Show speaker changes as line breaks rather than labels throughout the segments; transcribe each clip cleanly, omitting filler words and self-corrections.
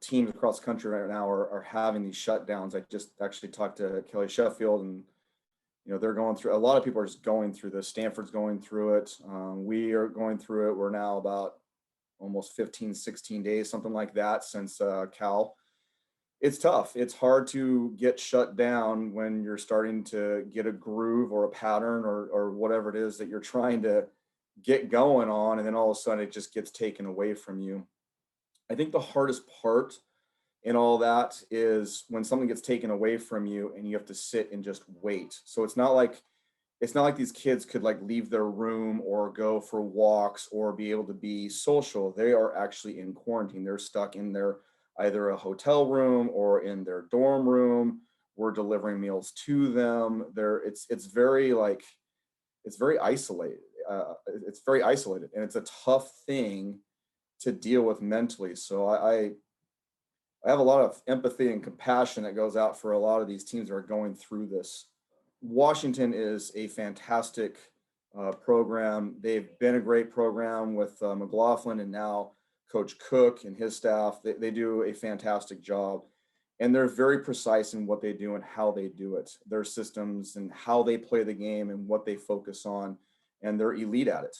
teams across the country right now are having these shutdowns. I just actually talked to Kelly Sheffield, and they're going through. A lot of people are just going through this. Stanford's going through it. We are going through it. We're now about almost 15, 16 days, something like that, since Cal. It's tough. It's hard to get shut down when you're starting to get a groove or a pattern or whatever it is that you're trying to get going on, and then all of a sudden it just gets taken away from you. I think the hardest part in all that is when something gets taken away from you and you have to sit and just wait. So it's not like these kids could like leave their room or go for walks or be able to be social. They are actually in quarantine. They're stuck in their either a hotel room or in their dorm room. We're delivering meals to them. It's very like it's very isolated. It's very isolated, and it's a tough thing to deal with mentally. So I have a lot of empathy and compassion that goes out for a lot of these teams that are going through this. Washington is a fantastic program. They've been a great program with McLaughlin, and now Coach Cook and his staff. They do a fantastic job, and they're very precise in what they do and how they do it. Their systems and how they play the game and what they focus on, and they're elite at it.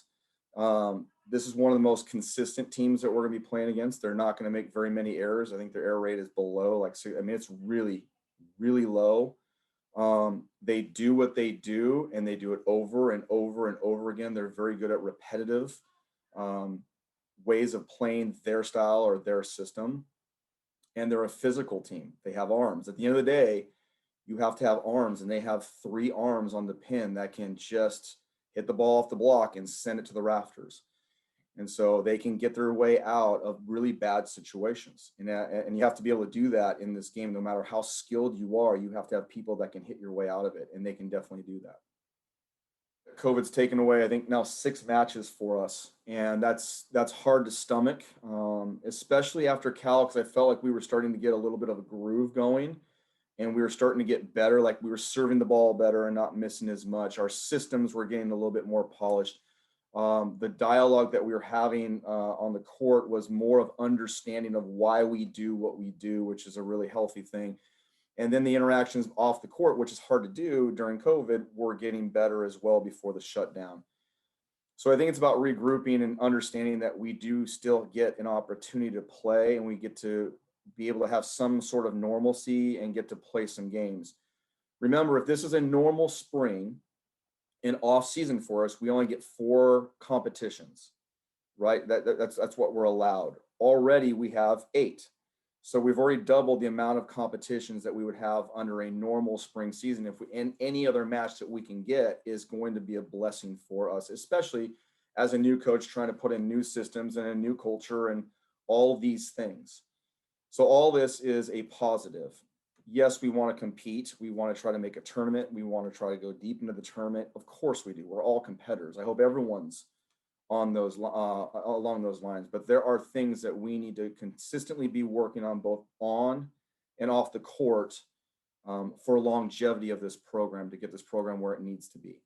This is one of the most consistent teams that we're going to be playing against. They're not going to make very many errors. I think their error rate is below, it's really, really low. They do what they do, and they do it over and over and over again. They're very good at repetitive ways of playing their style or their system. And they're a physical team. They have arms. At the end of the day, you have to have arms, and they have 3 arms on the pin that can just hit the ball off the block and send it to the rafters. And so they can get their way out of really bad situations. And you have to be able to do that in this game. No matter how skilled you are, you have to have people that can hit your way out of it, and they can definitely do that. COVID's taken away, I think, now 6 matches for us, and that's hard to stomach, especially after Cal, because I felt like we were starting to get a little bit of a groove going, and we were starting to get better, like we were serving the ball better and not missing as much. Our systems were getting a little bit more polished. The dialogue that we were having on the court was more of understanding of why we do what we do, which is a really healthy thing. And then the interactions off the court, which is hard to do during COVID, were getting better as well before the shutdown. So I think it's about regrouping and understanding that we do still get an opportunity to play, and we get to be able to have some sort of normalcy and get to play some games. Remember, if this is a normal spring and off season for us, we only get 4 competitions, right? That's what we're allowed. Already we have 8. So we've already doubled the amount of competitions that we would have under a normal spring season. And any other match that we can get is going to be a blessing for us, especially as a new coach trying to put in new systems and a new culture and all these things. So all this is a positive. Yes, we want to compete. We want to try to make a tournament. We want to try to go deep into the tournament. Of course we do. We're all competitors. I hope everyone's on those along those lines, but there are things that we need to consistently be working on both on and off the court for longevity of this program, to get this program where it needs to be.